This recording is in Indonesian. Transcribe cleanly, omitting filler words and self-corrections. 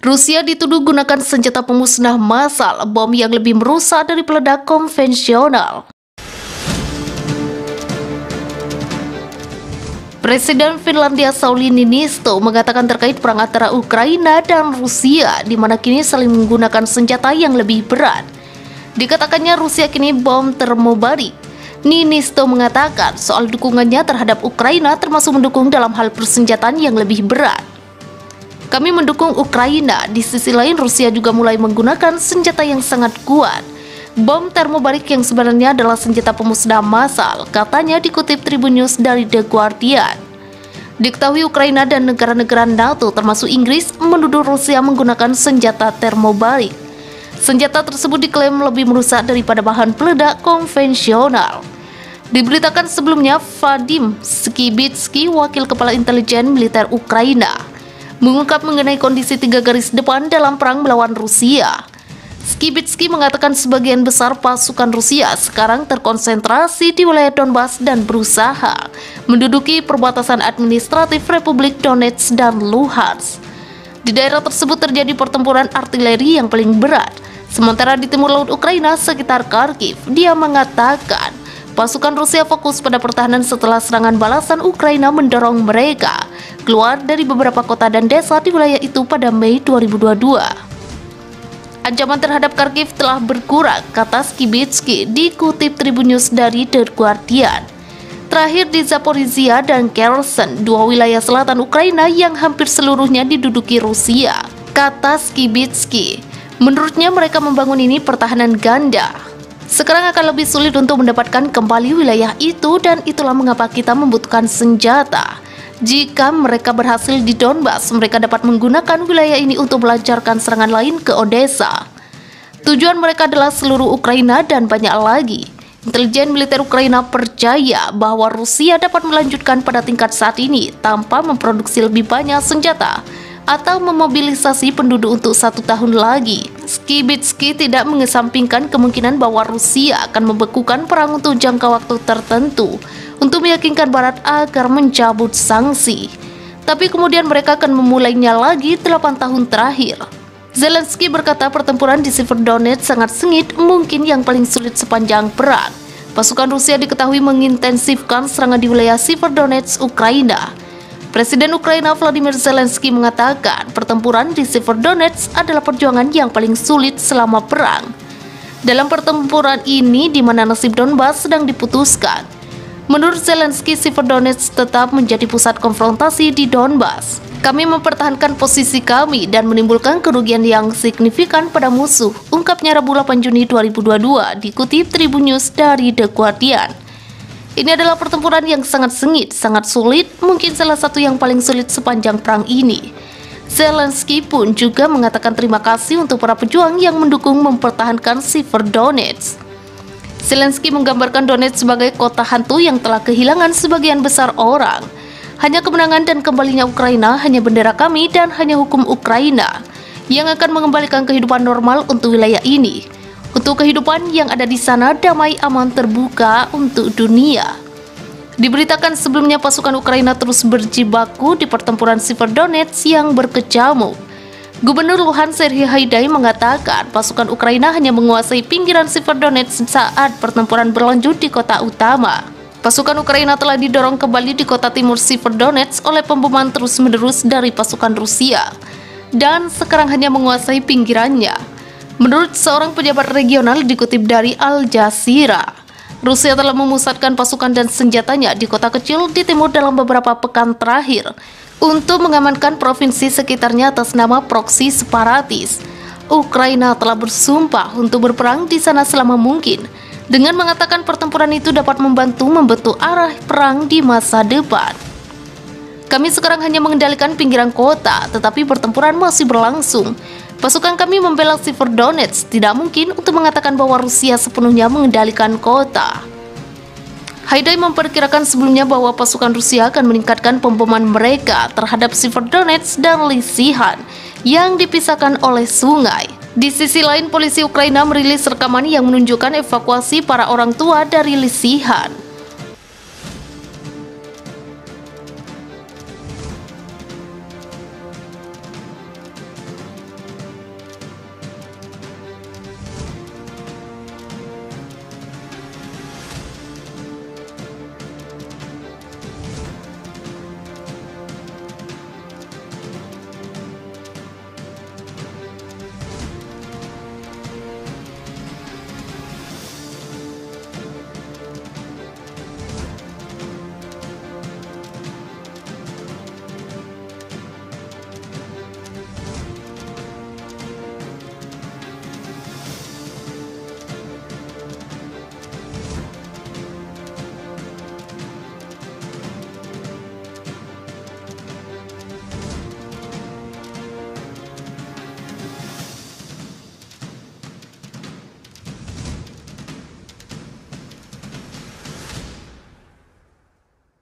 Rusia dituduh gunakan senjata pemusnah massal, bom yang lebih merusak dari peledak konvensional. Presiden Finlandia Sauli Niinisto mengatakan terkait perang antara Ukraina dan Rusia, di mana kini saling menggunakan senjata yang lebih berat. Dikatakannya Rusia kini bom termobarik. Niinisto mengatakan soal dukungannya terhadap Ukraina termasuk mendukung dalam hal persenjataan yang lebih berat. Kami mendukung Ukraina, di sisi lain Rusia juga mulai menggunakan senjata yang sangat kuat. Bom termobarik yang sebenarnya adalah senjata pemusnah massal, katanya dikutip Tribun News dari The Guardian. Diketahui Ukraina dan negara-negara NATO termasuk Inggris menuduh Rusia menggunakan senjata termobarik. Senjata tersebut diklaim lebih merusak daripada bahan peledak konvensional. Diberitakan sebelumnya, Vadim Skibitsky, wakil kepala intelijen militer Ukraina, mengungkap mengenai kondisi 3 garis depan dalam perang melawan Rusia. Skibitsky mengatakan sebagian besar pasukan Rusia sekarang terkonsentrasi di wilayah Donbas dan berusaha menduduki perbatasan administratif Republik Donetsk dan Luhansk. Di daerah tersebut terjadi pertempuran artileri yang paling berat. Sementara di timur laut Ukraina sekitar Kharkiv, dia mengatakan pasukan Rusia fokus pada pertahanan setelah serangan balasan Ukraina mendorong mereka keluar dari beberapa kota dan desa di wilayah itu pada Mei 2022. Ancaman terhadap Kharkiv telah berkurang, kata Skibitsky, dikutip Tribun News dari The Guardian. Terakhir di Zaporizhia dan Kherson, 2 wilayah selatan Ukraina yang hampir seluruhnya diduduki Rusia, kata Skibitsky. Menurutnya mereka membangun ini pertahanan ganda. Sekarang akan lebih sulit untuk mendapatkan kembali wilayah itu dan itulah mengapa kita membutuhkan senjata. Jika mereka berhasil di Donbas, mereka dapat menggunakan wilayah ini untuk melancarkan serangan lain ke Odessa. Tujuan mereka adalah seluruh Ukraina dan banyak lagi. Intelijen militer Ukraina percaya bahwa Rusia dapat melanjutkan pada tingkat saat ini tanpa memproduksi lebih banyak senjata atau memobilisasi penduduk untuk 1 tahun lagi. Skibitsky tidak mengesampingkan kemungkinan bahwa Rusia akan membekukan perang untuk jangka waktu tertentu untuk meyakinkan Barat agar mencabut sanksi. Tapi kemudian mereka akan memulainya lagi 8 tahun terakhir. Zelensky berkata pertempuran di Severodonetsk sangat sengit, mungkin yang paling sulit sepanjang perang. Pasukan Rusia diketahui mengintensifkan serangan di wilayah Severodonetsk, Ukraina. Presiden Ukraina Volodymyr Zelensky mengatakan pertempuran di Severodonetsk adalah perjuangan yang paling sulit selama perang. Dalam pertempuran ini di mana nasib Donbas sedang diputuskan. Menurut Zelensky, Severodonetsk tetap menjadi pusat konfrontasi di Donbas. Kami mempertahankan posisi kami dan menimbulkan kerugian yang signifikan pada musuh, ungkapnya Rabu 8 Juni 2022, dikutip Tribun News dari The Guardian. Ini adalah pertempuran yang sangat sengit, sangat sulit, mungkin salah satu yang paling sulit sepanjang perang ini. Zelensky pun juga mengatakan terima kasih untuk para pejuang yang mendukung mempertahankan Severodonetsk. Zelensky menggambarkan Donetsk sebagai kota hantu yang telah kehilangan sebagian besar orang. Hanya kemenangan dan kembalinya Ukraina, hanya bendera kami dan hanya hukum Ukraina yang akan mengembalikan kehidupan normal untuk wilayah ini. Untuk kehidupan yang ada di sana, damai, aman, terbuka untuk dunia. Diberitakan sebelumnya pasukan Ukraina terus berjibaku di pertempuran Severodonetsk yang berkecamuk. Gubernur Luhansk Serhiy Haidai mengatakan pasukan Ukraina hanya menguasai pinggiran Severodonetsk saat pertempuran berlanjut di kota utama. Pasukan Ukraina telah didorong kembali di kota timur Severodonetsk oleh pemboman terus-menerus dari pasukan Rusia dan sekarang hanya menguasai pinggirannya. Menurut seorang pejabat regional dikutip dari Al Jazeera, Rusia telah memusatkan pasukan dan senjatanya di kota kecil di timur dalam beberapa pekan terakhir untuk mengamankan provinsi sekitarnya atas nama proksi separatis. Ukraina telah bersumpah untuk berperang di sana selama mungkin dengan mengatakan pertempuran itu dapat membantu membentuk arah perang di masa depan. Kami sekarang hanya mengendalikan pinggiran kota, tetapi pertempuran masih berlangsung. Pasukan kami membela Severodonetsk, tidak mungkin untuk mengatakan bahwa Rusia sepenuhnya mengendalikan kota. Haidai memperkirakan sebelumnya bahwa pasukan Rusia akan meningkatkan pemboman mereka terhadap Severodonetsk dan Lysychansk yang dipisahkan oleh sungai. Di sisi lain, polisi Ukraina merilis rekaman yang menunjukkan evakuasi para orang tua dari Lysychansk.